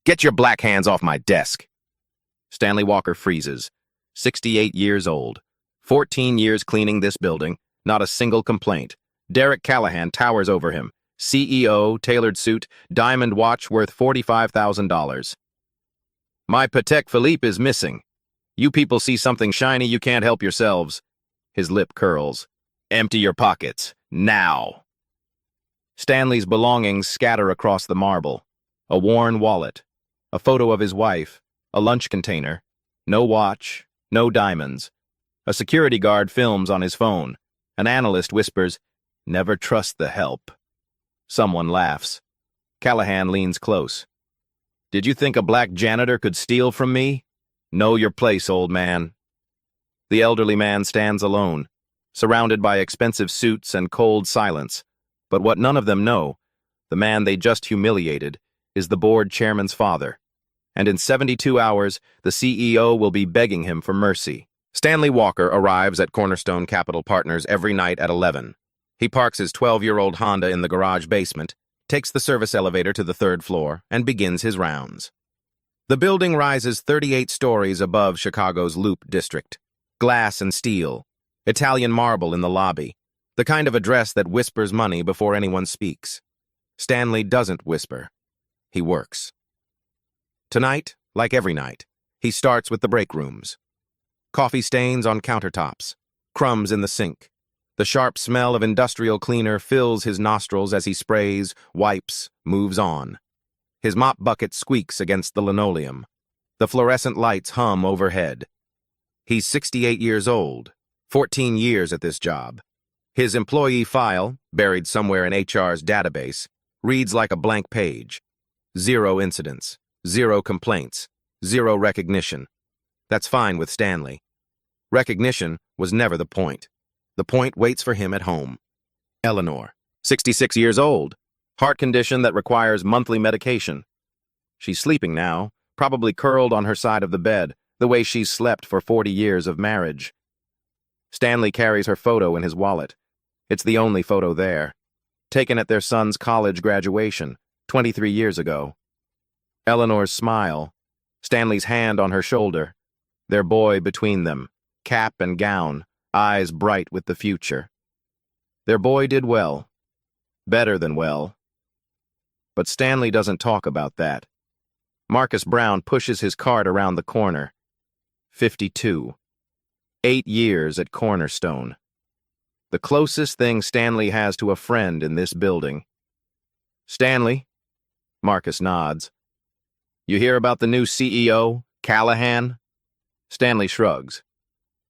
Get your black hands off my desk. Stanley Walker freezes. 68 years old. 14 years cleaning this building. Not a single complaint. Derek Callahan towers over him. CEO, tailored suit, diamond watch worth $45,000. My Patek Philippe is missing. You people see something shiny, you can't help yourselves. His lip curls. Empty your pockets. Now. Stanley's belongings scatter across the marble. A worn wallet. A photo of his wife. A lunch container. No watch. No diamonds. A security guard films on his phone. An analyst whispers, "Never trust the help." Someone laughs. Callahan leans close. Did you think a black janitor could steal from me? Know your place, old man. The elderly man stands alone, surrounded by expensive suits and cold silence. But what none of them know, the man they just humiliated, is the board chairman's father. And in 72 hours, the CEO will be begging him for mercy. Stanley Walker arrives at Cornerstone Capital Partners every night at 11. He parks his 12-year-old Honda in the garage basement, takes the service elevator to the 3rd floor, and begins his rounds. The building rises 38 stories above Chicago's Loop District. Glass and steel, Italian marble in the lobby, the kind of address that whispers money before anyone speaks. Stanley doesn't whisper. He works. Tonight, like every night, he starts with the break rooms. Coffee stains on countertops, crumbs in the sink. The sharp smell of industrial cleaner fills his nostrils as he sprays, wipes, moves on. His mop bucket squeaks against the linoleum. The fluorescent lights hum overhead. He's 68 years old, 14 years at this job. His employee file, buried somewhere in HR's database, reads like a blank page. 0 incidents, 0 complaints, 0 recognition. That's fine with Stanley. Recognition was never the point. The point waits for him at home. Eleanor, 66 years old, heart condition that requires monthly medication. She's sleeping now, probably curled on her side of the bed, the way she's slept for 40 years of marriage. Stanley carries her photo in his wallet. It's the only photo there, taken at their son's college graduation, 23 years ago. Eleanor's smile, Stanley's hand on her shoulder, their boy between them, cap and gown, eyes bright with the future. Their boy did well. Better than well. But Stanley doesn't talk about that. Marcus Brown pushes his cart around the corner. 52. 8 years at Cornerstone. The closest thing Stanley has to a friend in this building. Stanley? Marcus nods. You hear about the new CEO, Callahan? Stanley shrugs.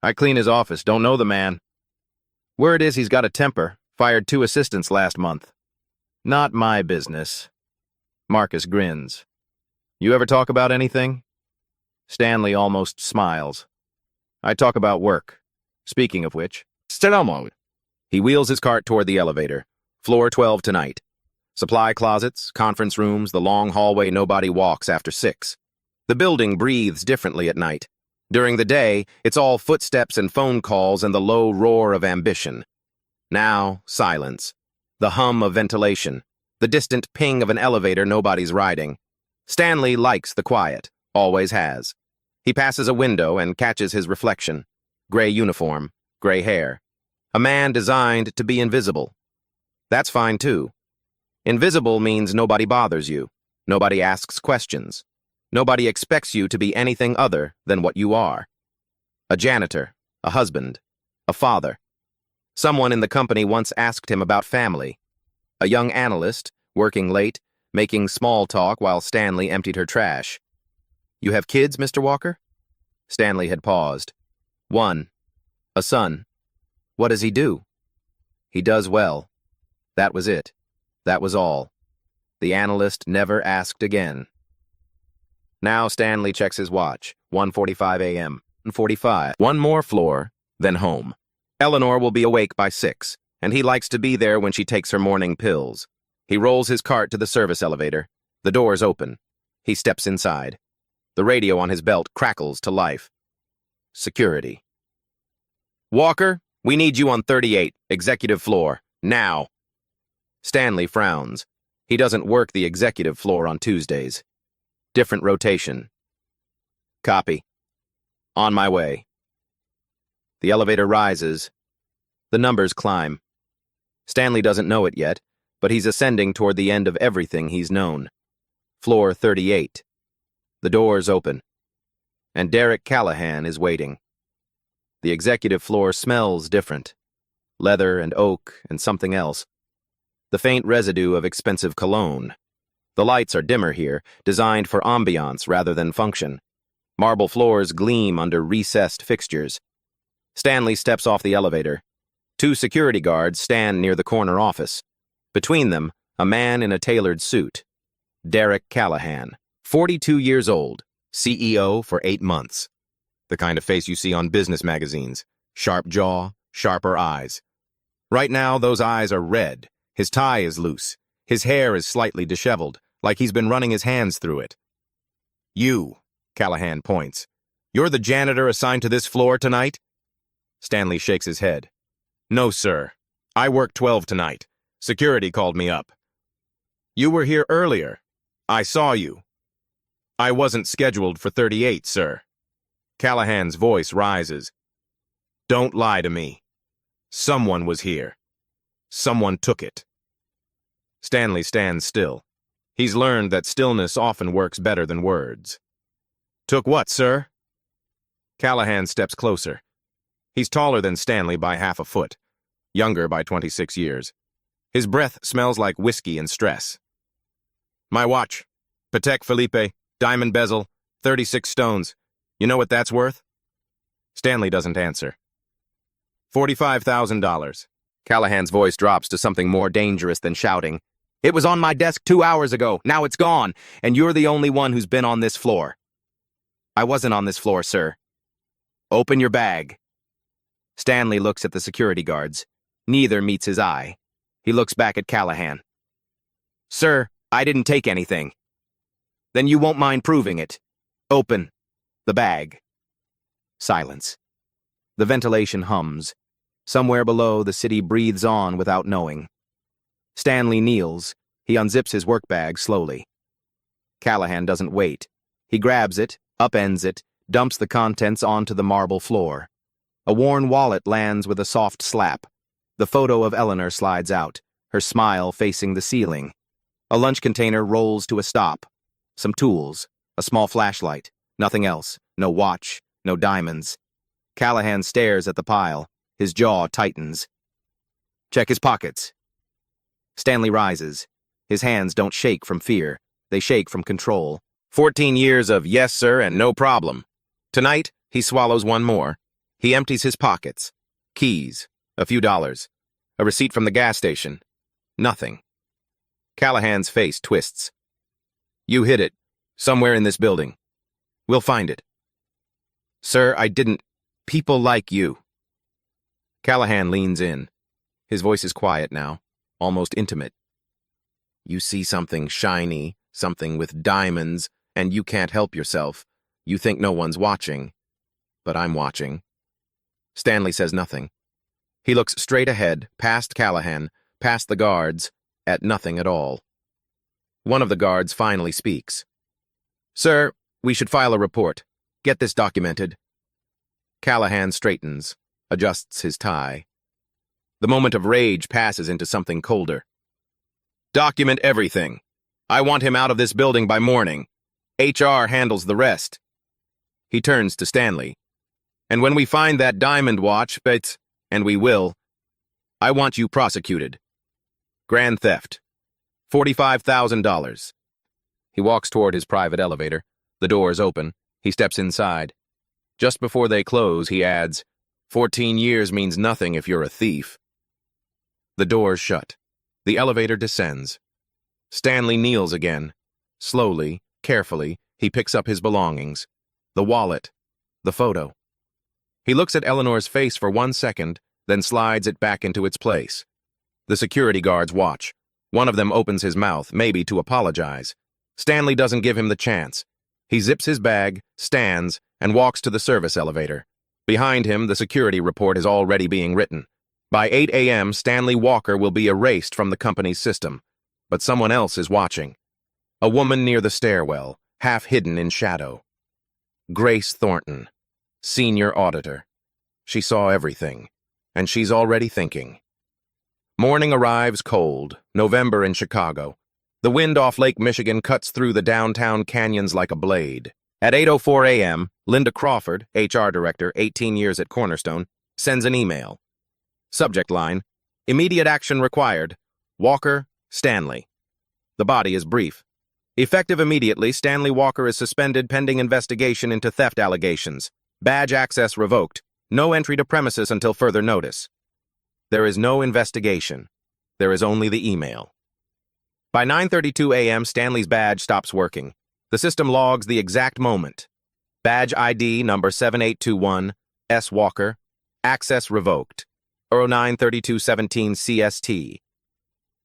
I clean his office, don't know the man. Word is he's got a temper, fired 2 assistants last month. Not my business. Marcus grins. You ever talk about anything? Stanley almost smiles. I talk about work. Speaking of which, he wheels his cart toward the elevator. Floor 12 tonight. Supply closets, conference rooms, the long hallway nobody walks after 6. The building breathes differently at night. During the day, it's all footsteps and phone calls and the low roar of ambition. Now, silence. The hum of ventilation. The distant ping of an elevator nobody's riding. Stanley likes the quiet, always has. He passes a window and catches his reflection. Gray uniform, gray hair. A man designed to be invisible. That's fine too. Invisible means nobody bothers you. Nobody asks questions. Nobody expects you to be anything other than what you are. A janitor, a husband, a father. Someone in the company once asked him about family. A young analyst, working late, making small talk while Stanley emptied her trash. You have kids, Mr. Walker? Stanley had paused. 1. A son. What does he do? He does well. That was it. That was all. The analyst never asked again. Now Stanley checks his watch. 1:45 a.m. 1:45. One more floor, then home. Eleanor will be awake by 6, and he likes to be there when she takes her morning pills. He rolls his cart to the service elevator. The doors open. He steps inside. The radio on his belt crackles to life. Security. Walker, we need you on 38, executive floor, now. Stanley frowns. He doesn't work the executive floor on Tuesdays. Different rotation. Copy. On my way. The elevator rises. The numbers climb. Stanley doesn't know it yet, but he's ascending toward the end of everything he's known. Floor 38. The doors open. And Derek Callahan is waiting. The executive floor smells different. Leather and oak and something else. The faint residue of expensive cologne. The lights are dimmer here, designed for ambiance rather than function. Marble floors gleam under recessed fixtures. Stanley steps off the elevator. 2 security guards stand near the corner office. Between them, a man in a tailored suit. Derek Callahan, 42 years old, CEO for 8 months. The kind of face you see on business magazines. Sharp jaw, sharper eyes. Right now, those eyes are red. His tie is loose. His hair is slightly disheveled, like he's been running his hands through it. You, Callahan points. You're the janitor assigned to this floor tonight? Stanley shakes his head. No, sir. I work 12 tonight. Security called me up. You were here earlier. I saw you. I wasn't scheduled for 38, sir. Callahan's voice rises. Don't lie to me. Someone was here. Someone took it. Stanley stands still. He's learned that stillness often works better than words. Took what, sir? Callahan steps closer. He's taller than Stanley by half a foot, younger by 26 years. His breath smells like whiskey and stress. My watch. Patek Philippe, diamond bezel, 36 stones. You know what that's worth? Stanley doesn't answer. $45,000. Callahan's voice drops to something more dangerous than shouting. It was on my desk 2 hours ago. Now it's gone, and you're the only one who's been on this floor. I wasn't on this floor, sir. Open your bag. Stanley looks at the security guards. Neither meets his eye. He looks back at Callahan. Sir, I didn't take anything. Then you won't mind proving it. Open the bag. Silence. The ventilation hums. Somewhere below, the city breathes on without knowing. Stanley kneels. He unzips his work bag slowly. Callahan doesn't wait. He grabs it, upends it, dumps the contents onto the marble floor. A worn wallet lands with a soft slap. The photo of Eleanor slides out, her smile facing the ceiling. A lunch container rolls to a stop. Some tools, a small flashlight, nothing else, no watch, no diamonds. Callahan stares at the pile. His jaw tightens. Check his pockets. Stanley rises. His hands don't shake from fear. They shake from control. 14 years of yes, sir, and no problem. Tonight, he swallows one more. He empties his pockets. Keys, a few dollars. A receipt from the gas station. Nothing. Callahan's face twists. You hid it. Somewhere in this building. We'll find it. Sir, I didn't. People like you. Callahan leans in. His voice is quiet now, almost intimate. You see something shiny, something with diamonds, and you can't help yourself. You think no one's watching. But I'm watching. Stanley says nothing. He looks straight ahead, past Callahan, past the guards, at nothing at all. One of the guards finally speaks. Sir, we should file a report. Get this documented. Callahan straightens, adjusts his tie. The moment of rage passes into something colder. Document everything. I want him out of this building by morning. HR handles the rest. He turns to Stanley. And when we find that diamond watch, and we will, I want you prosecuted. Grand theft. $45,000. He walks toward his private elevator. The doors open. He steps inside. Just before they close, he adds, 14 years means nothing if you're a thief. The doors shut. The elevator descends. Stanley kneels again. Slowly, carefully, he picks up his belongings. The wallet. The photo. He looks at Eleanor's face for 1 second, then slides it back into its place. The security guards watch. One of them opens his mouth, maybe to apologize. Stanley doesn't give him the chance. He zips his bag, stands, and walks to the service elevator. Behind him, the security report is already being written. By 8 a.m., Stanley Walker will be erased from the company's system. But someone else is watching. A woman near the stairwell, half hidden in shadow. Grace Thornton, senior auditor. She saw everything, and she's already thinking. Morning arrives cold, November in Chicago. The wind off Lake Michigan cuts through the downtown canyons like a blade. At 8:04 a.m., Linda Crawford, HR director, 18 years at Cornerstone, sends an email. Subject line, immediate action required. Walker, Stanley. The body is brief. Effective immediately, Stanley Walker is suspended pending investigation into theft allegations. Badge access revoked. No entry to premises until further notice. There is no investigation. There is only the email. By 9:32 a.m., Stanley's badge stops working. The system logs the exact moment. Badge ID number 7821, S. Walker. Access revoked. 09/32/17 CST.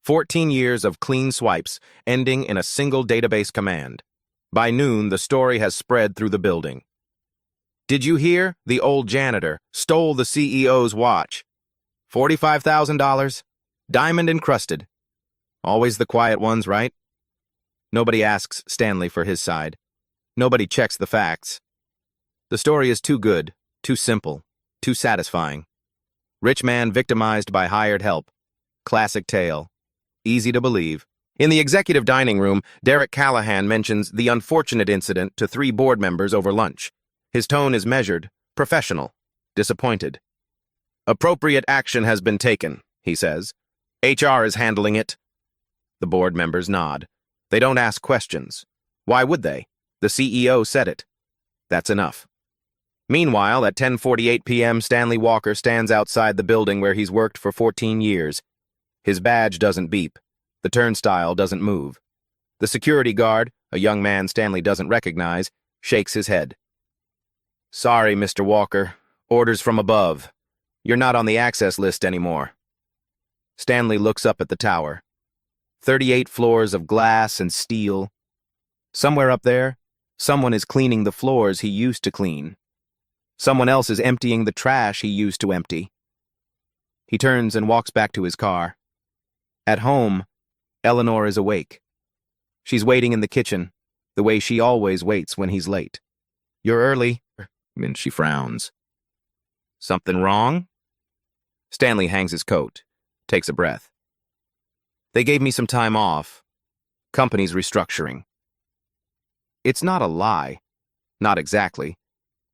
14 years of clean swipes, ending in a single database command. By noon, the story has spread through the building. Did you hear? The old janitor stole the CEO's watch. $45,000. Diamond encrusted. Always the quiet ones, right? Nobody asks Stanley for his side. Nobody checks the facts. The story is too good, too simple, too satisfying. Rich man victimized by hired help. Classic tale. Easy to believe. In the executive dining room, Derek Callahan mentions the unfortunate incident to 3 board members over lunch. His tone is measured, professional, disappointed. Appropriate action has been taken, he says. HR is handling it. The board members nod. They don't ask questions. Why would they? The CEO said it. That's enough. Meanwhile, at 10:48 p.m., Stanley Walker stands outside the building where he's worked for 14 years. His badge doesn't beep. The turnstile doesn't move. The security guard, a young man Stanley doesn't recognize, shakes his head. Sorry, Mr. Walker. Orders from above. You're not on the access list anymore. Stanley looks up at the tower. 38 floors of glass and steel. Somewhere up there, someone is cleaning the floors he used to clean. Someone else is emptying the trash he used to empty. He turns and walks back to his car. At home, Eleanor is awake. She's waiting in the kitchen, the way she always waits when he's late. You're early, and she frowns. Something wrong? Stanley hangs his coat, takes a breath. They gave me some time off. Company's restructuring. It's not a lie. Not exactly.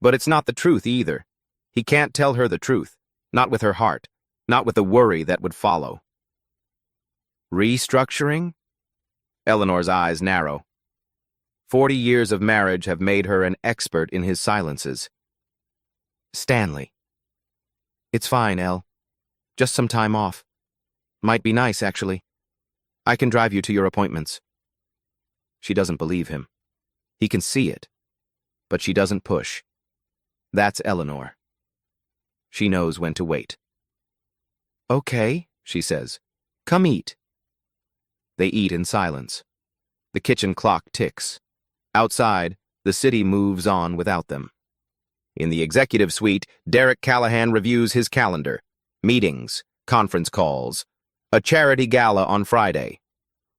But it's not the truth either. He can't tell her the truth. Not with her heart. Not with the worry that would follow. Restructuring? Eleanor's eyes narrow. 40 years of marriage have made her an expert in his silences. Stanley. It's fine, Elle. Just some time off. Might be nice, actually. I can drive you to your appointments. She doesn't believe him. He can see it. But she doesn't push. That's Eleanor. She knows when to wait. Okay, she says. Come eat. They eat in silence. The kitchen clock ticks. Outside, the city moves on without them. In the executive suite, Derek Callahan reviews his calendar. Meetings, conference calls, a charity gala on Friday.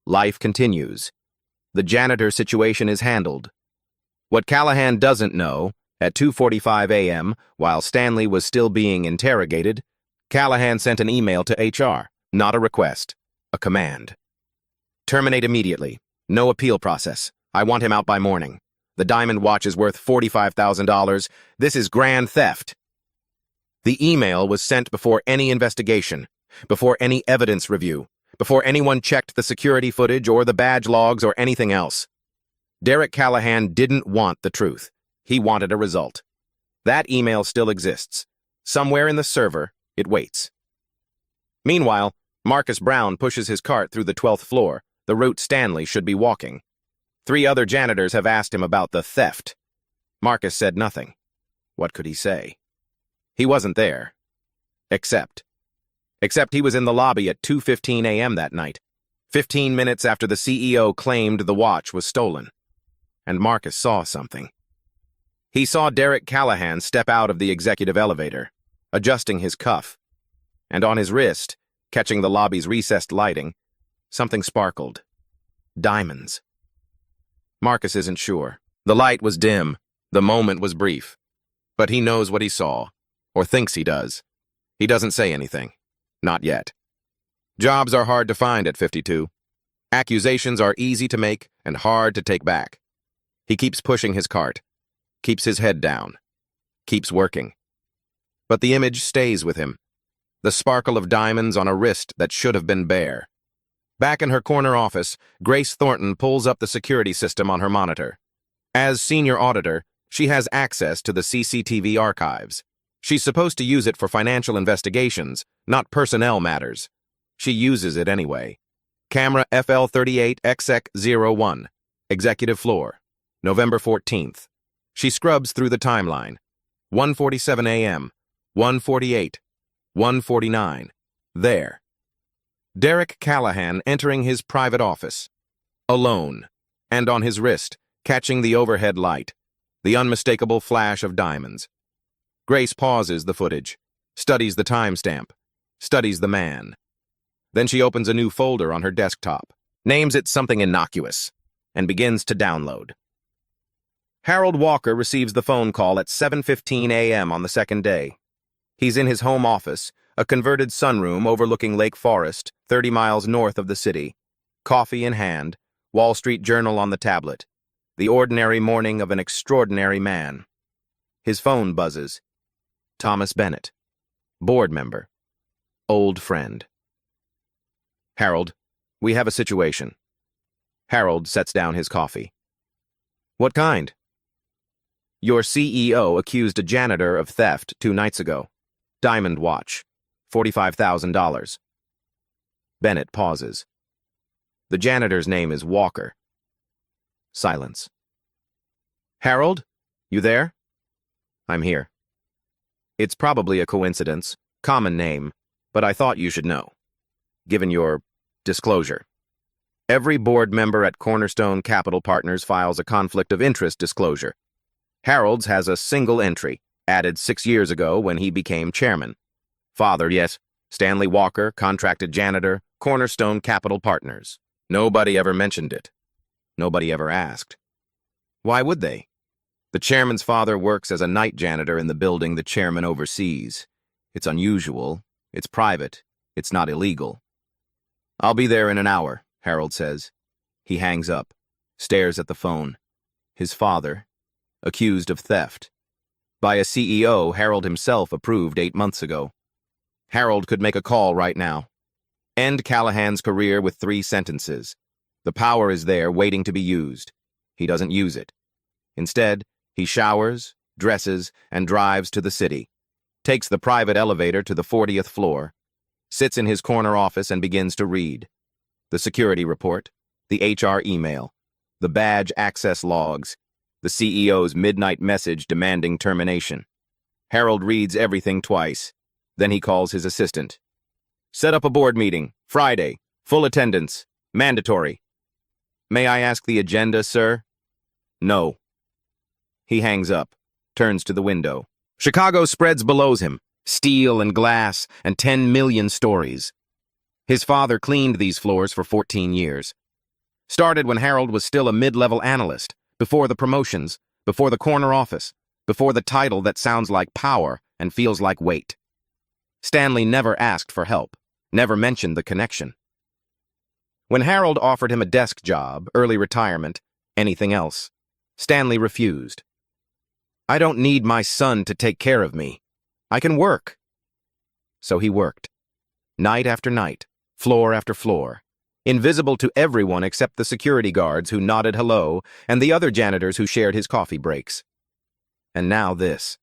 Life continues. The janitor situation is handled. What Callahan doesn't know, at 2:45 a.m., while Stanley was still being interrogated, Callahan sent an email to HR, not a request, a command. Terminate immediately. No appeal process. I want him out by morning. The diamond watch is worth $45,000. This is grand theft. The email was sent before any investigation, before any evidence review, before anyone checked the security footage or the badge logs or anything else. Derek Callahan didn't want the truth. He wanted a result. That email still exists. Somewhere in the server, it waits. Meanwhile, Marcus Brown pushes his cart through the 12th floor, the route Stanley should be walking. 3 other janitors have asked him about the theft. Marcus said nothing. What could he say? He wasn't there. Except he was in the lobby at 2:15 a.m. that night, 15 minutes after the CEO claimed the watch was stolen. And Marcus saw something. He saw Derek Callahan step out of the executive elevator, adjusting his cuff. And on his wrist, catching the lobby's recessed lighting, something sparkled. Diamonds. Marcus isn't sure. The light was dim. The moment was brief. But he knows what he saw, or thinks he does. He doesn't say anything. Not yet. Jobs are hard to find at 52. Accusations are easy to make and hard to take back. He keeps pushing his cart, keeps his head down, keeps working. But the image stays with him. The sparkle of diamonds on a wrist that should have been bare. Back in her corner office, Grace Thornton pulls up the security system on her monitor. As senior auditor, she has access to the CCTV archives. She's supposed to use it for financial investigations, not personnel matters. She uses it anyway. Camera FL38XX01, executive floor, November 14th. She scrubs through the timeline. 1:47 a.m., 1:48, 1:49. There. Derek Callahan entering his private office. Alone. And on his wrist, catching the overhead light. The unmistakable flash of diamonds. Grace pauses the footage. Studies the timestamp. Studies the man. Then she opens a new folder on her desktop. Names it something innocuous. And begins to download. Harold Walker receives the phone call at 7:15 a.m. on the second day. He's in his home office, a converted sunroom overlooking Lake Forest, 30 miles north of the city. Coffee in hand, Wall Street Journal on the tablet. The ordinary morning of an extraordinary man. His phone buzzes. Thomas Bennett. Board member. Old friend. Harold, we have a situation. Harold sets down his coffee. What kind? Your CEO accused a janitor of theft 2 nights ago. Diamond watch. $45,000. Bennett pauses. The janitor's name is Walker. Silence. Harold, you there? I'm here. It's probably a coincidence, common name, but I thought you should know, given your disclosure. Every board member at Cornerstone Capital Partners files a conflict of interest disclosure. Harold's has a single entry, added 6 years ago when he became chairman. Father, yes, Stanley Walker, contracted janitor, Cornerstone Capital Partners. Nobody ever mentioned it. Nobody ever asked. Why would they? The chairman's father works as a night janitor in the building the chairman oversees. It's unusual. It's private. It's not illegal. I'll be there in an hour, Harold says. He hangs up, stares at the phone. His father, accused of theft. By a CEO Harold himself approved 8 months ago. Harold could make a call right now. End Callahan's career with 3 sentences. The power is there waiting to be used. He doesn't use it. Instead, he showers, dresses, and drives to the city. Takes the private elevator to the 40th floor. Sits in his corner office and begins to read. The security report, the HR email, the badge access logs, the CEO's midnight message demanding termination. Harold reads everything twice. Then he calls his assistant. Set up a board meeting, Friday, full attendance, mandatory. May I ask the agenda, sir? No. He hangs up, turns to the window. Chicago spreads below him, steel and glass and 10 million stories. His father cleaned these floors for 14 years. Started when Harold was still a mid-level analyst, before the promotions, before the corner office, before the title that sounds like power and feels like weight. Stanley never asked for help, never mentioned the connection. When Harold offered him a desk job, early retirement, anything else, Stanley refused. I don't need my son to take care of me. I can work. So he worked. Night after night, floor after floor, invisible to everyone except the security guards who nodded hello and the other janitors who shared his coffee breaks. And now this.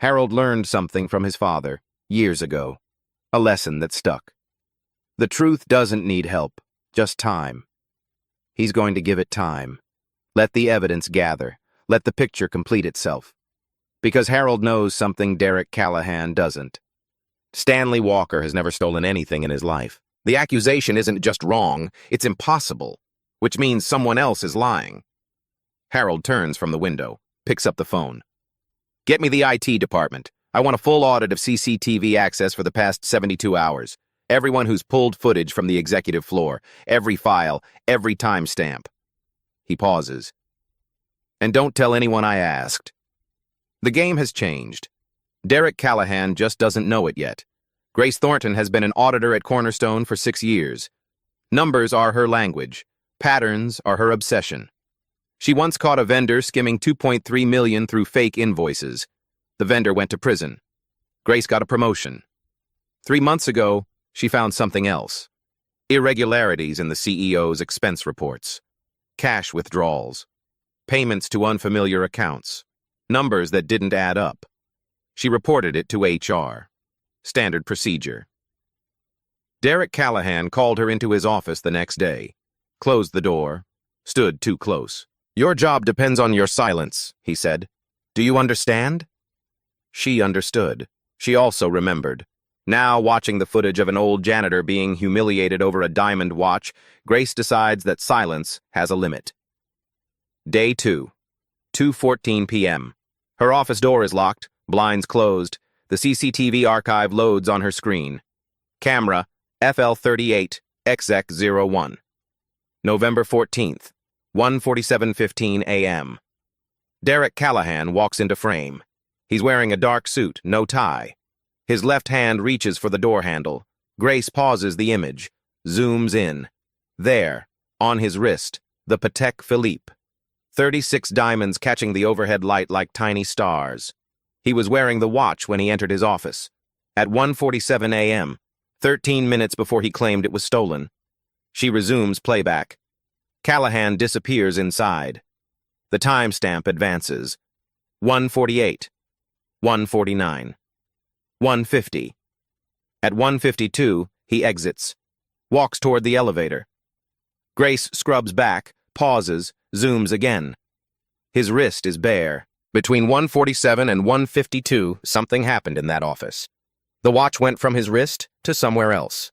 Harold learned something from his father, years ago. A lesson that stuck. The truth doesn't need help, just time. He's going to give it time. Let the evidence gather. Let the picture complete itself. Because Harold knows something Derek Callahan doesn't. Stanley Walker has never stolen anything in his life. The accusation isn't just wrong, it's impossible, which means someone else is lying. Harold turns from the window, picks up the phone. Get me the IT department. I want a full audit of CCTV access for the past 72 hours. Everyone who's pulled footage from the executive floor, every file, every timestamp. He pauses. And don't tell anyone I asked. The game has changed. Derek Callahan just doesn't know it yet. Grace Thornton has been an auditor at Cornerstone for 6 years. Numbers are her language. Patterns are her obsession. She once caught a vendor skimming $2.3 million through fake invoices. The vendor went to prison. Grace got a promotion. 3 months ago, she found something else. Irregularities in the CEO's expense reports. Cash withdrawals. Payments to unfamiliar accounts. Numbers that didn't add up. She reported it to HR. Standard procedure. Derek Callahan called her into his office the next day, closed the door, stood too close. "Your job depends on your silence," he said. "Do you understand?" She understood. She also remembered. Now, watching the footage of an old janitor being humiliated over a diamond watch, Grace decides that silence has a limit. Day 2, 2:14 p.m. Her office door is locked, blinds closed. The CCTV archive loads on her screen. Camera, FL38, XX01. November 14th, 1:47:15 a.m. Derek Callahan walks into frame. He's wearing a dark suit, no tie. His left hand reaches for the door handle. Grace pauses the image, zooms in. There, on his wrist, the Patek Philippe. 36 diamonds catching the overhead light like tiny stars. He was wearing the watch when he entered his office. At 1:47 a.m., 13 minutes before he claimed it was stolen. She resumes playback. Callahan disappears inside. The timestamp advances. 1:48, 1:49, 1:50. At 1:52, he exits, walks toward the elevator. Grace scrubs back, pauses, zooms again. His wrist is bare. Between 1:47 and 1:52, something happened in that office. The watch went from his wrist to somewhere else.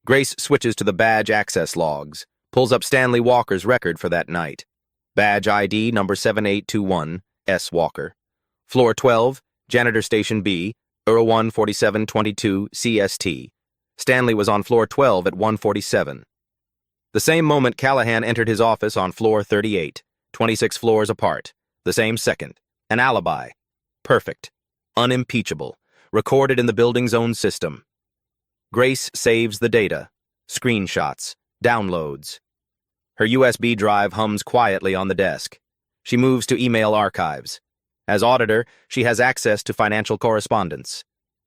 Grace switches to the badge access logs, pulls up Stanley Walker's record for that night. Badge ID number 7821, S. Walker. Floor 12, Janitor Station B, 01:47:22 CST. Stanley was on floor 12 at 1:47. The same moment Callahan entered his office on floor 38, 26 floors apart. The same second. An alibi. Perfect. Unimpeachable. Recorded in the building's own system. Grace saves the data. Screenshots. Downloads. Her USB drive hums quietly on the desk. She moves to email archives. As auditor, she has access to financial correspondence.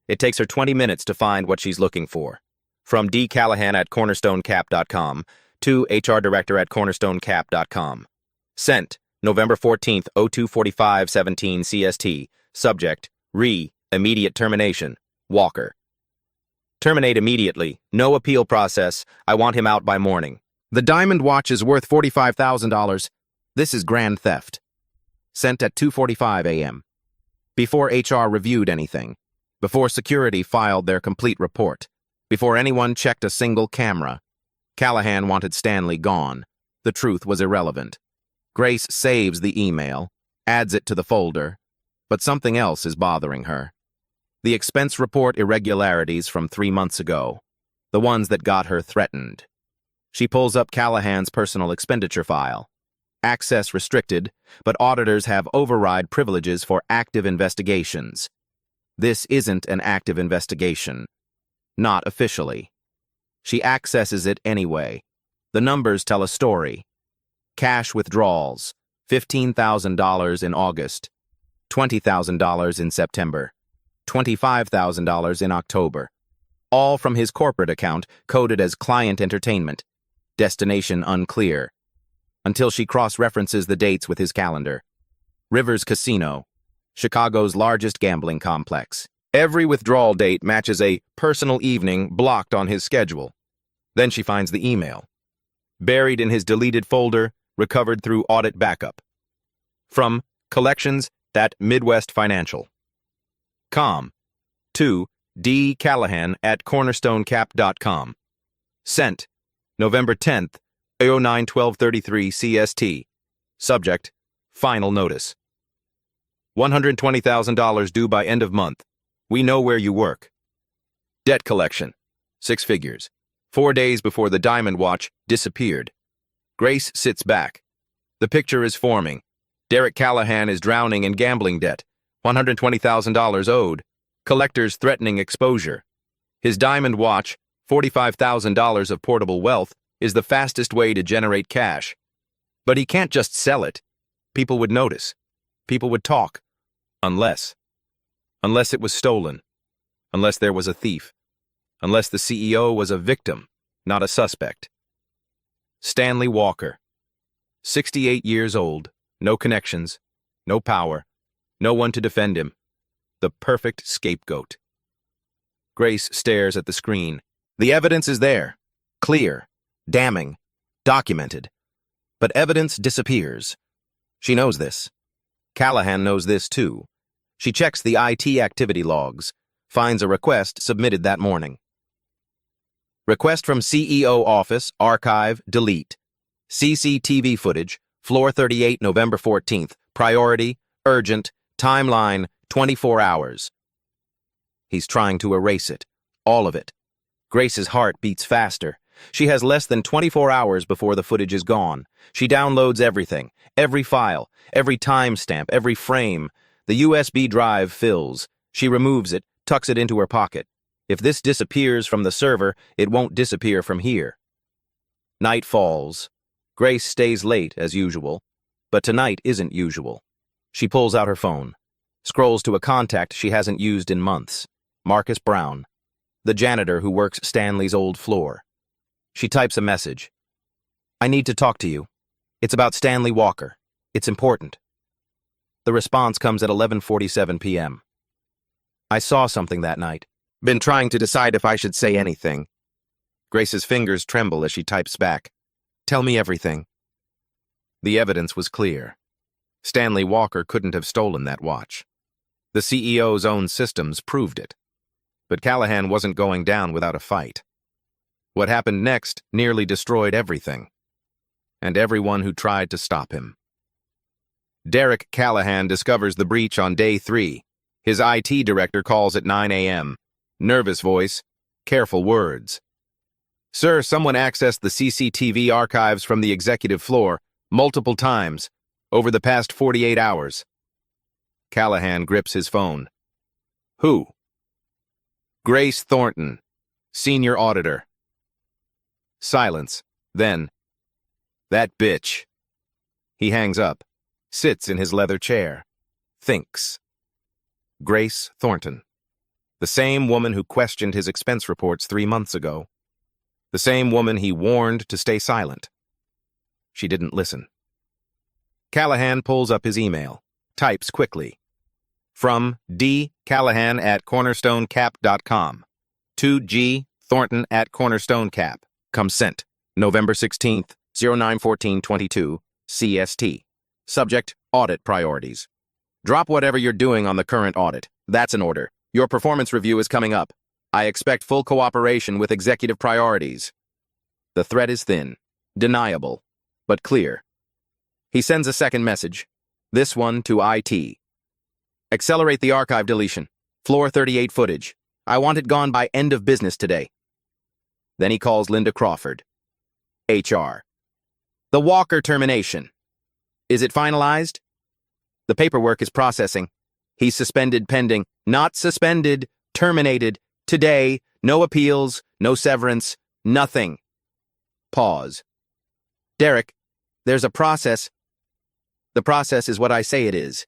It takes her 20 minutes to find what she's looking for. From dcallahan@cornerstonecap.com to HR Director at cornerstonecap.com. Sent. November 14th, 02:45:17 CST. Subject, immediate termination. Walker. Terminate immediately. No appeal process. I want him out by morning. The diamond watch is worth $45,000. This is grand theft. Sent at 2:45 a.m. Before HR reviewed anything. Before security filed their complete report. Before anyone checked a single camera. Callahan wanted Stanley gone. The truth was irrelevant. Grace saves the email, adds it to the folder, but something else is bothering her. The expense report irregularities from 3 months ago, the ones that got her threatened. She pulls up Callahan's personal expenditure file. Access restricted, but auditors have override privileges for active investigations. This isn't an active investigation. Not officially. She accesses it anyway. The numbers tell a story. Cash withdrawals, $15,000 in August, $20,000 in September, $25,000 in October. All from his corporate account, coded as client entertainment. Destination unclear. Until she cross-references the dates with his calendar. Rivers Casino, Chicago's largest gambling complex. Every withdrawal date matches a personal evening blocked on his schedule. Then she finds the email. Buried in his deleted folder, recovered through audit backup. From collections@midwestfinancial.com to dcallahan@cornerstonecap.com. Sent, November 10th, 09:12:33 CST. Subject, final notice. $120,000 due by end of month. We know where you work. Debt collection, 6 figures. 4 days before the diamond watch disappeared. Grace sits back. The picture is forming. Derek Callahan is drowning in gambling debt, $120,000 owed, collectors threatening exposure. His diamond watch, $45,000 of portable wealth, is the fastest way to generate cash. But he can't just sell it. People would notice. People would talk. Unless it was stolen. Unless there was a thief. Unless the CEO was a victim, not a suspect. Stanley Walker. 68 years old, no connections, no power, no one to defend him. The perfect scapegoat. Grace stares at the screen. The evidence is there. Clear. Damning. Documented. But evidence disappears. She knows this. Callahan knows this too. She checks the IT activity logs, finds a request submitted that morning. Request from CEO office, archive, delete. CCTV footage, floor 38, November 14th. Priority, urgent, timeline, 24 hours. He's trying to erase it. All of it. Grace's heart beats faster. She has less than 24 hours before the footage is gone. She downloads everything, every file, every timestamp, every frame. The USB drive fills. She removes it, tucks it into her pocket. If this disappears from the server, it won't disappear from here. Night falls. Grace stays late, as usual. But tonight isn't usual. She pulls out her phone, scrolls to a contact she hasn't used in months. Marcus Brown, the janitor who works Stanley's old floor. She types a message. I need to talk to you. It's about Stanley Walker. It's important. The response comes at 11:47 p.m. I saw something that night. Been trying to decide if I should say anything. Grace's fingers tremble as she types back. Tell me everything. The evidence was clear. Stanley Walker couldn't have stolen that watch. The CEO's own systems proved it. But Callahan wasn't going down without a fight. What happened next nearly destroyed everything. And everyone who tried to stop him. Derek Callahan discovers the breach on day 3. His IT director calls at 9 a.m. Nervous voice, careful words. Sir, someone accessed the CCTV archives from the executive floor multiple times over the past 48 hours. Callahan grips his phone. Who? Grace Thornton, senior auditor. Silence. Then, that bitch. He hangs up, sits in his leather chair, thinks. Grace Thornton. The same woman who questioned his expense reports 3 months ago. The same woman he warned to stay silent. She didn't listen. Callahan pulls up his email, types quickly. From D. Callahan at cornerstonecap.com to G. Thornton at cornerstonecap. Come sent. November 16th, 09/14/22, CST. Subject, audit priorities. Drop whatever you're doing on the current audit. That's an order. Your performance review is coming up. I expect full cooperation with executive priorities. The threat is thin, deniable, but clear. He sends a second message, this one to IT. Accelerate the archive deletion. Floor 38 footage. I want it gone by end of business today. Then he calls Linda Crawford. HR. The Walker termination. Is it finalized? The paperwork is processing. He's suspended pending. Not suspended, terminated. Today, no appeals, no severance, nothing. Pause. Derek, there's a process. The process is what I say it is.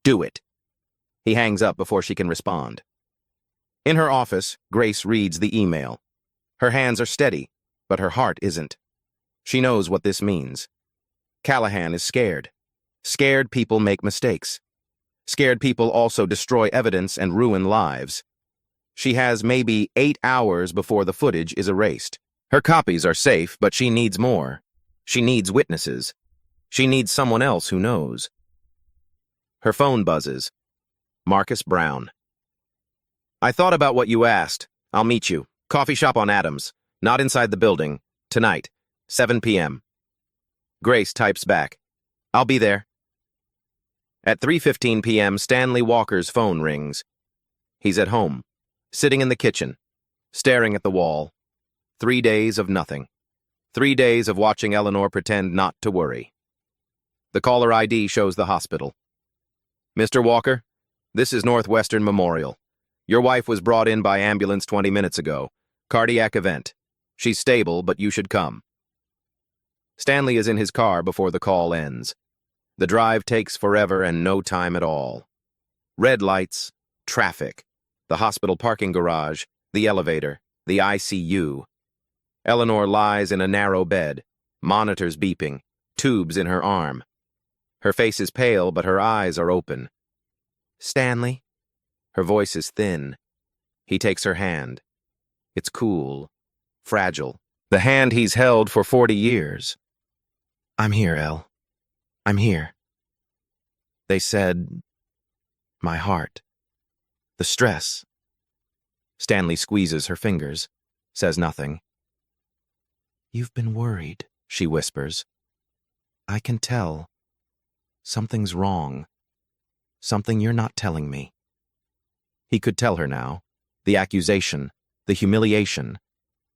Do it. He hangs up before she can respond. In her office, Grace reads the email. Her hands are steady, but her heart isn't. She knows what this means. Callahan is scared. Scared people make mistakes. Scared people also destroy evidence and ruin lives. She has maybe 8 hours before the footage is erased. Her copies are safe, but she needs more. She needs witnesses. She needs someone else who knows. Her phone buzzes. Marcus Brown. I thought about what you asked. I'll meet you. Coffee shop on Adams. Not inside the building. Tonight. 7 p.m. Grace types back. I'll be there. At 3:15 p.m., Stanley Walker's phone rings. He's at home, sitting in the kitchen, staring at the wall. 3 days of nothing. 3 days of watching Eleanor pretend not to worry. The caller ID shows the hospital. Mr. Walker, this is Northwestern Memorial. Your wife was brought in by ambulance 20 minutes ago. Cardiac event. She's stable, but you should come. Stanley is in his car before the call ends. The drive takes forever and no time at all. Red lights, traffic, the hospital parking garage, the elevator, the ICU. Eleanor lies in a narrow bed, monitors beeping, tubes in her arm. Her face is pale, but her eyes are open. Stanley? Her voice is thin. He takes her hand. It's cool, fragile, the hand he's held for 40 years. I'm here, Elle. I'm here. They said, my heart. The stress. Stanley squeezes her fingers, says nothing. You've been worried, she whispers. I can tell. Something's wrong. Something you're not telling me. He could tell her now. The accusation, the humiliation,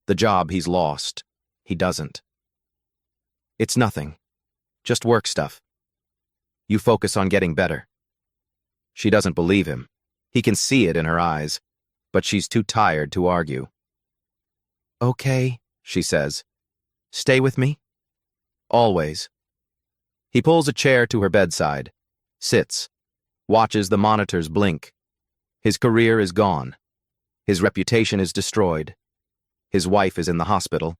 the job he's lost. He doesn't. It's nothing. Just work stuff. You focus on getting better. She doesn't believe him. He can see it in her eyes, but she's too tired to argue. Okay, she says. Stay with me? Always. He pulls a chair to her bedside, sits, watches the monitors blink. His career is gone. His reputation is destroyed. His wife is in the hospital.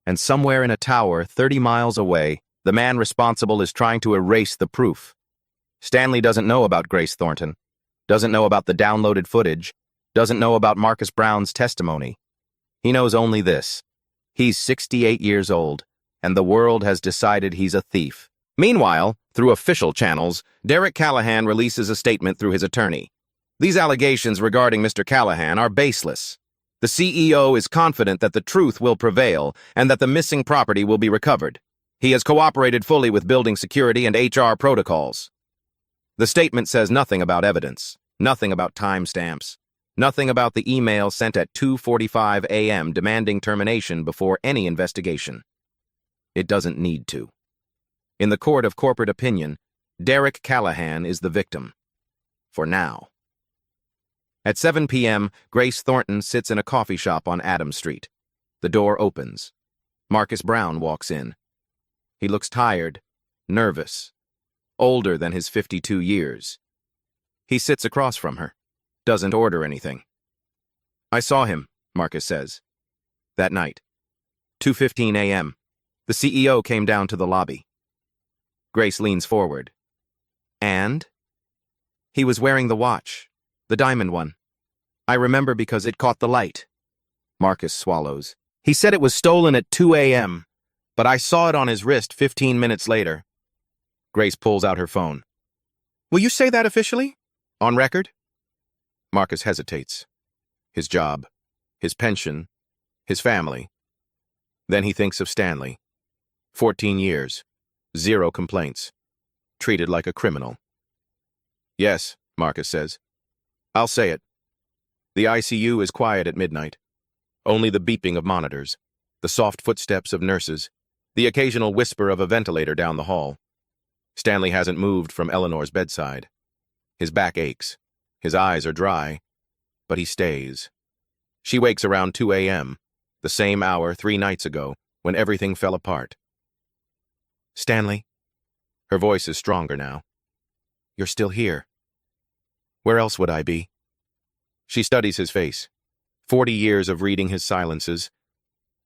And somewhere in a tower 30 miles away, the man responsible is trying to erase the proof. Stanley doesn't know about Grace Thornton, doesn't know about the downloaded footage, doesn't know about Marcus Brown's testimony. He knows only this. He's 68 years old, and the world has decided he's a thief. Meanwhile, through official channels, Derek Callahan releases a statement through his attorney. These allegations regarding Mr. Callahan are baseless. The CEO is confident that the truth will prevail and that the missing property will be recovered. He has cooperated fully with building security and HR protocols. The statement says nothing about evidence, nothing about timestamps, nothing about the email sent at 2:45 a.m. demanding termination before any investigation. It doesn't need to. In the court of corporate opinion, Derek Callahan is the victim. For now. At 7 p.m., Grace Thornton sits in a coffee shop on Adams Street. The door opens. Marcus Brown walks in. He looks tired, nervous, older than his 52 years. He sits across from her, doesn't order anything. I saw him, Marcus says. That night. 2:15 a.m. The CEO came down to the lobby. Grace leans forward. And? He was wearing the watch, the diamond one. I remember because it caught the light. Marcus swallows. He said it was stolen at 2 a.m., but I saw it on his wrist 15 minutes later. Grace pulls out her phone. Will you say that officially? On record? Marcus hesitates. His job, his pension, his family. Then he thinks of Stanley. 14 years, 0 complaints, treated like a criminal. Yes, Marcus says. I'll say it. The ICU is quiet at midnight. Only the beeping of monitors, the soft footsteps of nurses, the occasional whisper of a ventilator down the hall. Stanley hasn't moved from Eleanor's bedside. His back aches. His eyes are dry. But he stays. She wakes around 2 a.m., the same hour 3 nights ago, when everything fell apart. Stanley? Her voice is stronger now. You're still here. Where else would I be? She studies his face. 40 years of reading his silences.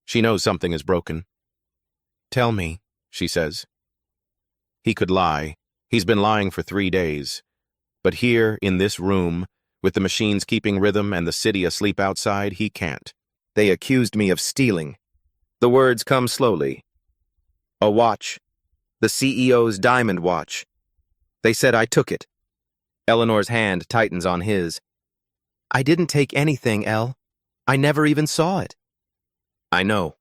She knows something is broken. Tell me, she says. He could lie. He's been lying for 3 days. But here, in this room, with the machines keeping rhythm and the city asleep outside, he can't. They accused me of stealing. The words come slowly. A watch. The CEO's diamond watch. They said I took it. Eleanor's hand tightens on his. I didn't take anything, Elle. I never even saw it. I know.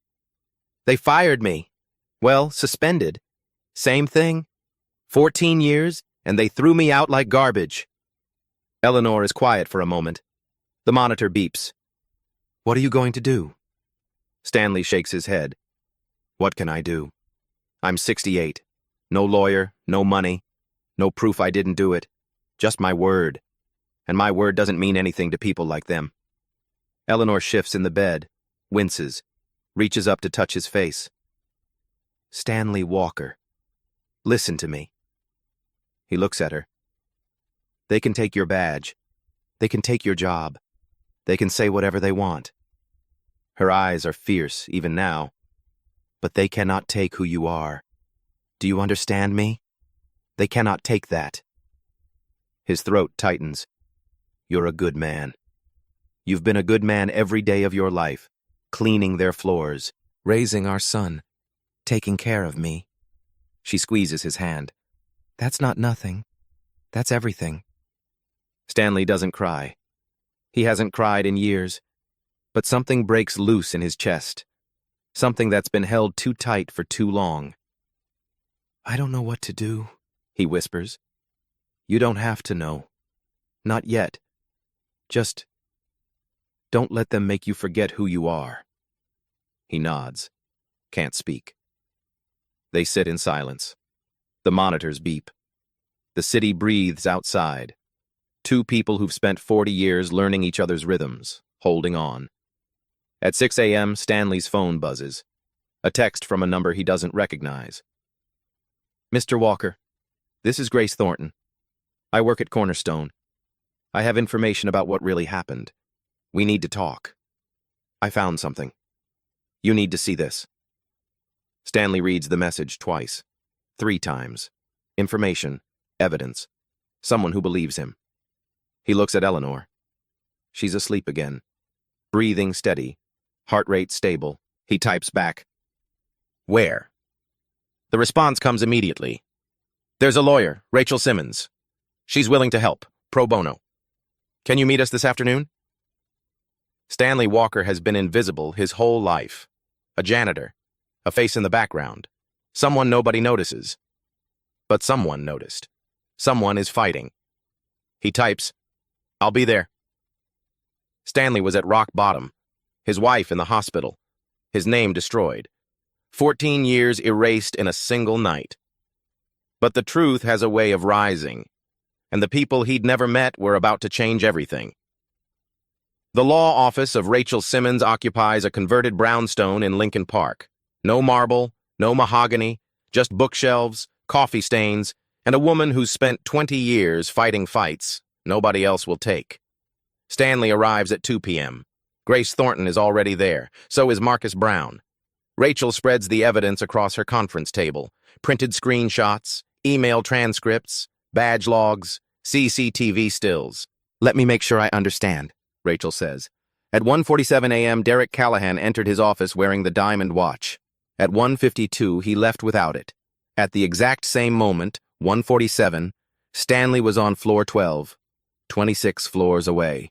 They fired me. Well, suspended. Same thing. 14 years, and they threw me out like garbage. Eleanor is quiet for a moment. The monitor beeps. What are you going to do? Stanley shakes his head. What can I do? I'm 68. No lawyer, no money, no proof I didn't do it. Just my word. And my word doesn't mean anything to people like them. Eleanor shifts in the bed, winces, reaches up to touch his face. Stanley Walker, listen to me. He looks at her. They can take your badge. They can take your job. They can say whatever they want. Her eyes are fierce, even now. But they cannot take who you are. Do you understand me? They cannot take that. His throat tightens. You're a good man. You've been a good man every day of your life, cleaning their floors, raising our son, taking care of me. She squeezes his hand. That's not nothing. That's everything. Stanley doesn't cry. He hasn't cried in years. But something breaks loose in his chest. Something that's been held too tight for too long. I don't know what to do, he whispers. You don't have to know. Not yet. Just don't let them make you forget who you are. He nods. Can't speak. They sit in silence. The monitors beep. The city breathes outside. Two people who've spent 40 years learning each other's rhythms, holding on. At 6 a.m., Stanley's phone buzzes. A text from a number he doesn't recognize. Mr. Walker, this is Grace Thornton. I work at Cornerstone. I have information about what really happened. We need to talk. I found something. You need to see this. Stanley reads the message twice, 3 times. Information, evidence, someone who believes him. He looks at Eleanor. She's asleep again, breathing steady, heart rate stable. He types back. Where? The response comes immediately. There's a lawyer, Rachel Simmons. She's willing to help, pro bono. Can you meet us this afternoon? Stanley Walker has been invisible his whole life. A janitor, a face in the background, someone nobody notices. But someone noticed. Someone is fighting. He types, I'll be there. Stanley was at rock bottom, his wife in the hospital, his name destroyed. 14 years erased in a single night. But the truth has a way of rising, and the people he'd never met were about to change everything. The law office of Rachel Simmons occupies a converted brownstone in Lincoln Park. No marble, no mahogany, just bookshelves, coffee stains, and a woman who's spent 20 years fighting fights nobody else will take. Stanley arrives at 2 p.m. Grace Thornton is already there, so is Marcus Brown. Rachel spreads the evidence across her conference table, printed screenshots, email transcripts, badge logs, CCTV stills. Let me make sure I understand, Rachel says. At 1:47 a.m., Derek Callahan entered his office wearing the diamond watch. At 1:52, he left without it. At the exact same moment, 1:47, Stanley was on floor 12, 26 floors away.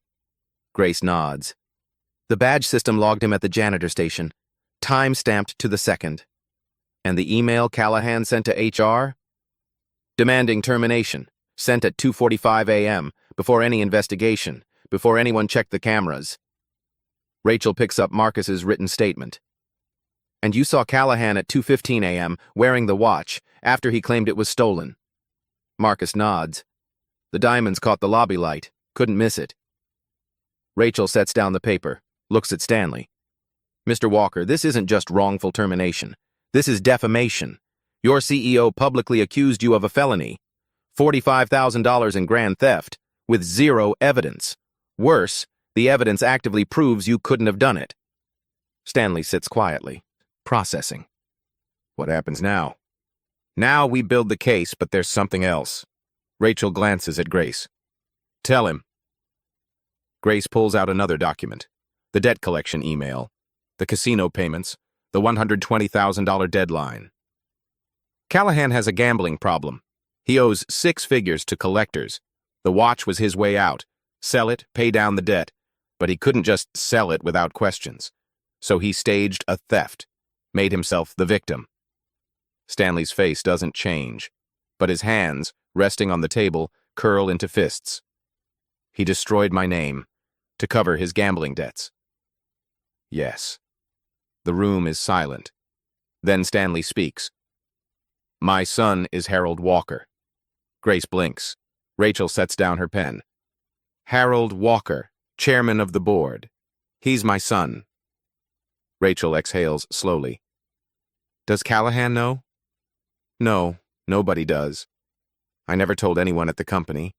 Grace nods. The badge system logged him at the janitor station, time-stamped to the second. And the email Callahan sent to HR? Demanding termination, sent at 2:45 a.m., before any investigation, before anyone checked the cameras. Rachel picks up Marcus's written statement. And you saw Callahan at 2:15 a.m. wearing the watch after he claimed it was stolen. Marcus nods. The diamonds caught the lobby light, couldn't miss it. Rachel sets down the paper, looks at Stanley. Mr. Walker, this isn't just wrongful termination. This is defamation. Your CEO publicly accused you of a felony, $45,000 in grand theft, with zero evidence. Worse, the evidence actively proves you couldn't have done it. Stanley sits quietly, processing. What happens now? Now we build the case, but there's something else. Rachel glances at Grace. Tell him. Grace pulls out another document. The debt collection email. The casino payments. The $120,000 deadline. Callahan has a gambling problem. He owes 6 figures to collectors. The watch was his way out. Sell it, pay down the debt. But he couldn't just sell it without questions. So he staged a theft, made himself the victim. Stanley's face doesn't change, but his hands, resting on the table, curl into fists. He destroyed my name to cover his gambling debts. Yes. The room is silent. Then Stanley speaks. My son is Harold Walker. Grace blinks. Rachel sets down her pen. Harold Walker, chairman of the board. He's my son. Rachel exhales slowly. Does Callahan know? No, nobody does. I never told anyone at the company.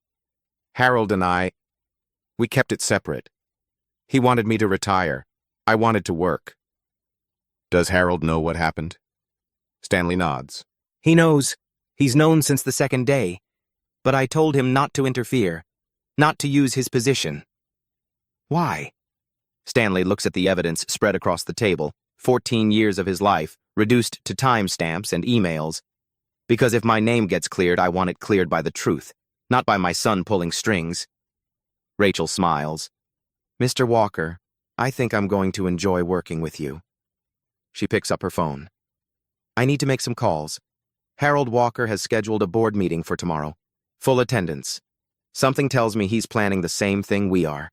Harold and we kept it separate. He wanted me to retire. I wanted to work. Does Harold know what happened? Stanley nods. He knows. He's known since the second day. But I told him not to interfere, not to use his position. Why? Stanley looks at the evidence spread across the table, 14 years of his life, reduced to timestamps and emails. Because if my name gets cleared, I want it cleared by the truth, not by my son pulling strings. Rachel smiles. Mr. Walker, I think I'm going to enjoy working with you. She picks up her phone. I need to make some calls. Harold Walker has scheduled a board meeting for tomorrow. Full attendance. Something tells me he's planning the same thing we are.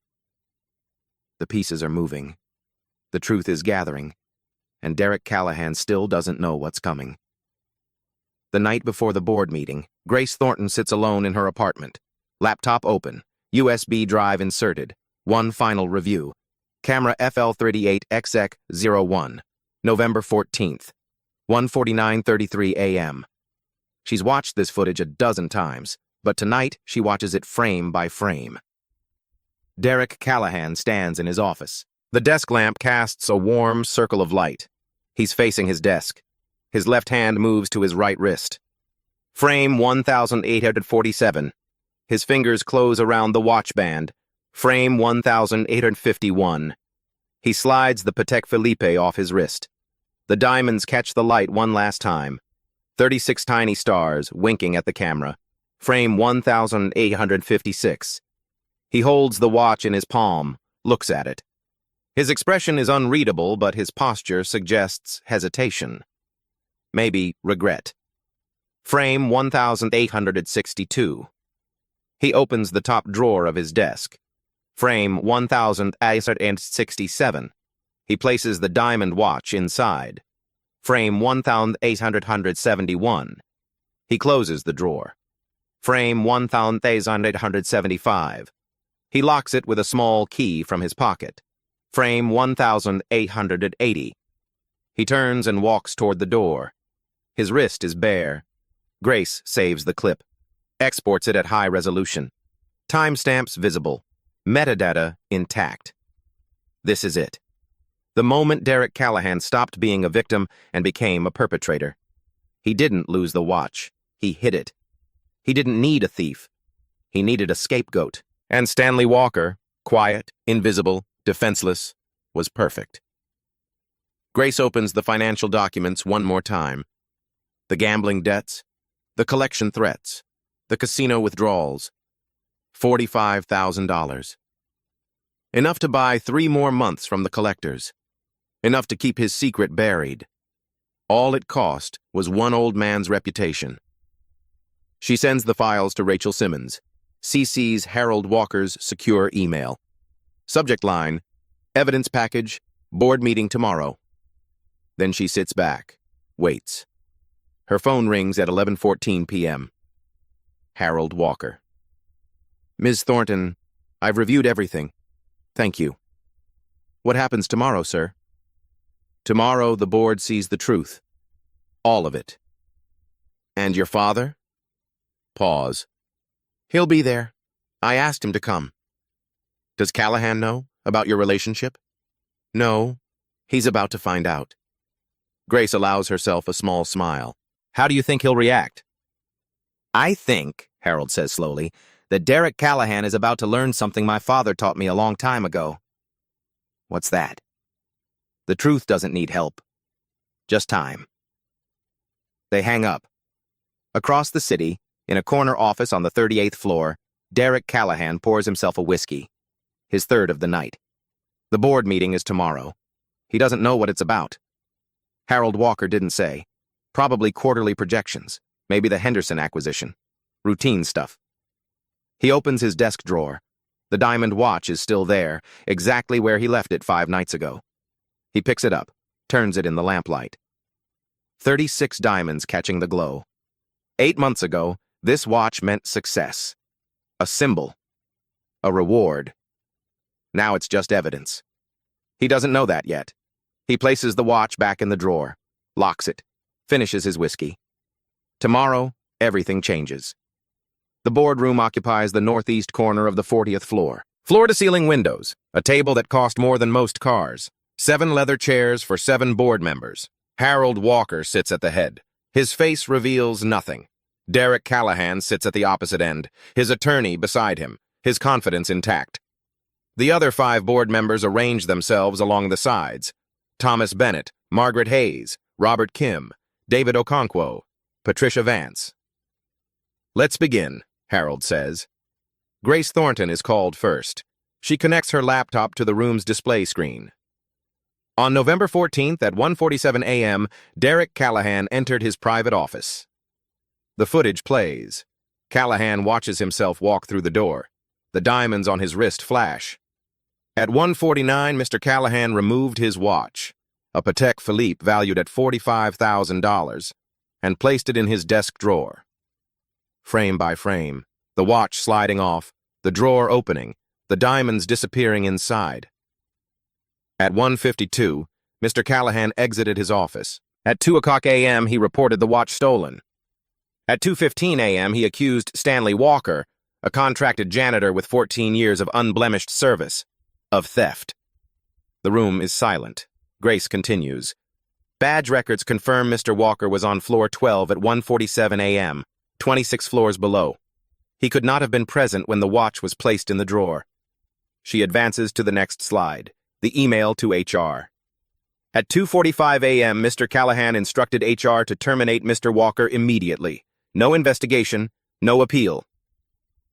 The pieces are moving. The truth is gathering. And Derek Callahan still doesn't know what's coming. The night before the board meeting, Grace Thornton sits alone in her apartment. Laptop open. USB drive inserted. One final review. Camera FL38XX01. November 14th. 1:49:33 a.m. She's watched this footage a dozen times, but tonight she watches it frame by frame. Derek Callahan stands in his office. The desk lamp casts a warm circle of light. He's facing his desk. His left hand moves to his right wrist. Frame 1847. His fingers close around the watch band. Frame 1851. He slides the Patek Philippe off his wrist. The diamonds catch the light one last time. 36 tiny stars winking at the camera. Frame 1856. He holds the watch in his palm, looks at it. His expression is unreadable, but his posture suggests hesitation. Maybe regret. Frame 1862. He opens the top drawer of his desk. Frame 1867. He places the diamond watch inside. Frame 1871. He closes the drawer. Frame 1875. He locks it with a small key from his pocket. Frame 1880. He turns and walks toward the door. His wrist is bare. Grace saves the clip. Exports it at high resolution. Timestamps visible. Metadata intact. This is it. The moment Derek Callahan stopped being a victim and became a perpetrator. He didn't lose the watch. He hid it. He didn't need a thief. He needed a scapegoat. And Stanley Walker, quiet, invisible, defenseless, was perfect. Grace opens the financial documents one more time. The gambling debts, the collection threats, the casino withdrawals. $45,000. Enough to buy 3 more months from the collectors. Enough to keep his secret buried. All it cost was one old man's reputation. She sends the files to Rachel Simmons, CC's Harold Walker's secure email. Subject line, evidence package, board meeting tomorrow. Then she sits back, waits. Her phone rings at 11:14 p.m. Harold Walker. Ms. Thornton, I've reviewed everything. Thank you. What happens tomorrow, sir? Tomorrow the board sees the truth. All of it. And your father? Pause. He'll be there. I asked him to come. Does Callahan know about your relationship? No. He's about to find out. Grace allows herself a small smile. How do you think he'll react? I think, Harold says slowly, that Derek Callahan is about to learn something my father taught me a long time ago. What's that? The truth doesn't need help. Just time. They hang up. Across the city, in a corner office on the 38th floor, Derek Callahan pours himself a whiskey. His third of the night. The board meeting is tomorrow. He doesn't know what it's about. Harold Walker didn't say. Probably quarterly projections. Maybe the Henderson acquisition. Routine stuff. He opens his desk drawer. The diamond watch is still there, exactly where he left it 5 nights ago. He picks it up, turns it in the lamplight. 36 diamonds catching the glow. 8 months ago, this watch meant success. A symbol. A reward. Now it's just evidence. He doesn't know that yet. He places the watch back in the drawer, locks it, finishes his whiskey. Tomorrow, everything changes. The boardroom occupies the northeast corner of the 40th floor. Floor-to-ceiling windows, a table that cost more than most cars, 7 leather chairs for 7 board members. Harold Walker sits at the head. His face reveals nothing. Derek Callahan sits at the opposite end, his attorney beside him, his confidence intact. The other 5 board members arrange themselves along the sides. Thomas Bennett, Margaret Hayes, Robert Kim, David Okonkwo, Patricia Vance. "Let's begin," Harold says. Grace Thornton is called first. She connects her laptop to the room's display screen. On November 14th at 1:47 a.m., Derek Callahan entered his private office. The footage plays. Callahan watches himself walk through the door. The diamonds on his wrist flash. At 1:49, Mr. Callahan removed his watch, a Patek Philippe valued at $45,000, and placed it in his desk drawer. Frame by frame, the watch sliding off, the drawer opening, the diamonds disappearing inside. At 1:52, Mr. Callahan exited his office. At 2:00 a.m., he reported the watch stolen. At 2:15 a.m., he accused Stanley Walker, a contracted janitor with 14 years of unblemished service, of theft. The room is silent. Grace continues. Badge records confirm Mr. Walker was on floor 12 at 1:47 a.m., 26 floors below. He could not have been present when the watch was placed in the drawer. She advances to the next slide, the email to HR. At 2:45 a.m., Mr. Callahan instructed HR to terminate Mr. Walker immediately. No investigation, no appeal.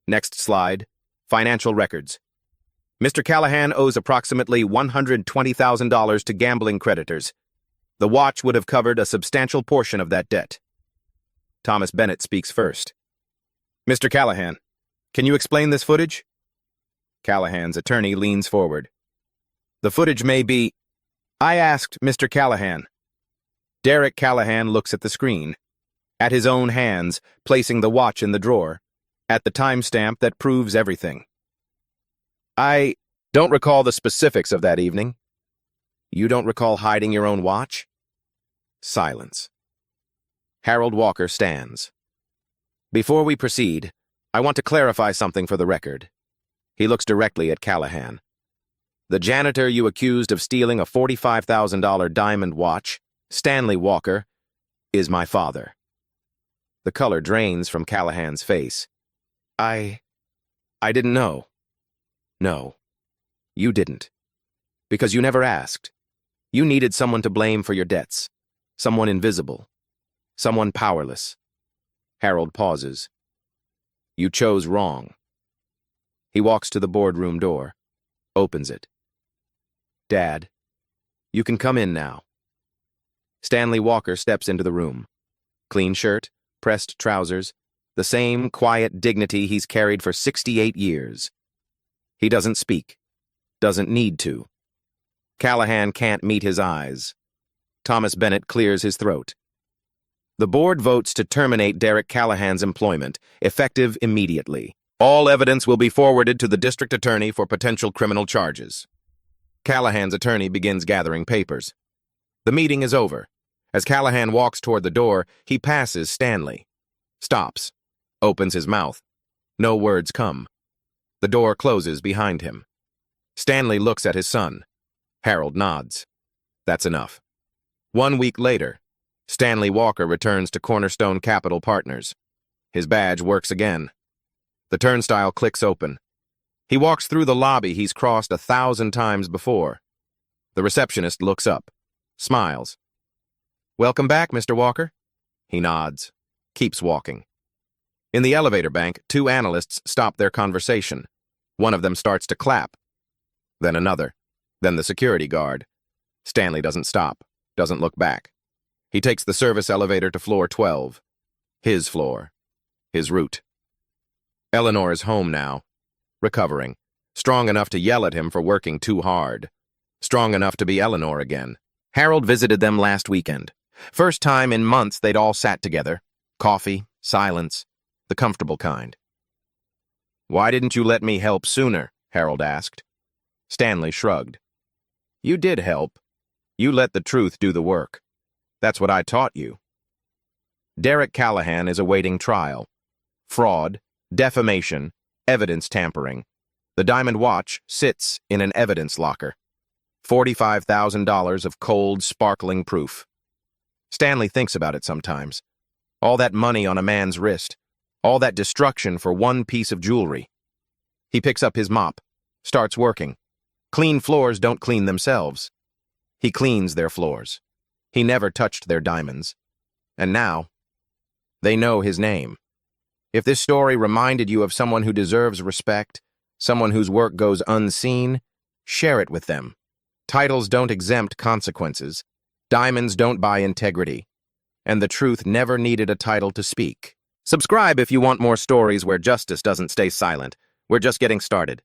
Next slide, financial records. Mr. Callahan owes approximately $120,000 to gambling creditors. The watch would have covered a substantial portion of that debt. Thomas Bennett speaks first. Mr. Callahan, can you explain this footage? Callahan's attorney leans forward. The footage may be... I asked Mr. Callahan. Derek Callahan looks at the screen, at his own hands, placing the watch in the drawer, at the timestamp that proves everything. I don't recall the specifics of that evening. You don't recall hiding your own watch? Silence. Harold Walker stands. Before we proceed, I want to clarify something for the record. He looks directly at Callahan. The janitor you accused of stealing a $45,000 diamond watch, Stanley Walker, is my father. The color drains from Callahan's face. I didn't know. No, you didn't. Because you never asked. You needed someone to blame for your debts. Someone invisible. Someone powerless. Harold pauses. You chose wrong. He walks to the boardroom door, opens it. Dad, you can come in now. Stanley Walker steps into the room. Clean shirt, pressed trousers, the same quiet dignity he's carried for 68 years. He doesn't speak, doesn't need to. Callahan can't meet his eyes. Thomas Bennett clears his throat. The board votes to terminate Derek Callahan's employment, effective immediately. All evidence will be forwarded to the district attorney for potential criminal charges. Callahan's attorney begins gathering papers. The meeting is over. As Callahan walks toward the door, he passes Stanley. Stops. Opens his mouth. No words come. The door closes behind him. Stanley looks at his son. Harold nods. That's enough. 1 week later, Stanley Walker returns to Cornerstone Capital Partners. His badge works again. The turnstile clicks open. He walks through the lobby he's crossed 1,000 times before. The receptionist looks up, smiles. Welcome back, Mr. Walker. He nods, keeps walking. In the elevator bank, 2 analysts stop their conversation. One of them starts to clap. Then another. Then the security guard. Stanley doesn't stop, doesn't look back. He takes the service elevator to floor 12. His floor. His route. Eleanor is home now. Recovering. Strong enough to yell at him for working too hard. Strong enough to be Eleanor again. Harold visited them last weekend. First time in months they'd all sat together. Coffee, Silence, the comfortable kind. "Why didn't you let me help sooner?" Harold asked. Stanley shrugged. "You did help. You let the truth do the work. That's what I taught you." Derek Callahan is awaiting trial. Fraud, defamation, evidence tampering. The diamond watch sits in an evidence locker. $45,000 of cold, sparkling proof. Stanley thinks about it sometimes. All that money on a man's wrist. All that destruction for one piece of jewelry. He picks up his mop, starts working. Clean floors don't clean themselves. He cleans their floors. He never touched their diamonds. And now, they know his name. If this story reminded you of someone who deserves respect, someone whose work goes unseen, share it with them. Titles don't exempt consequences. Diamonds don't buy integrity. And the truth never needed a title to speak. Subscribe if you want more stories where justice doesn't stay silent. We're just getting started.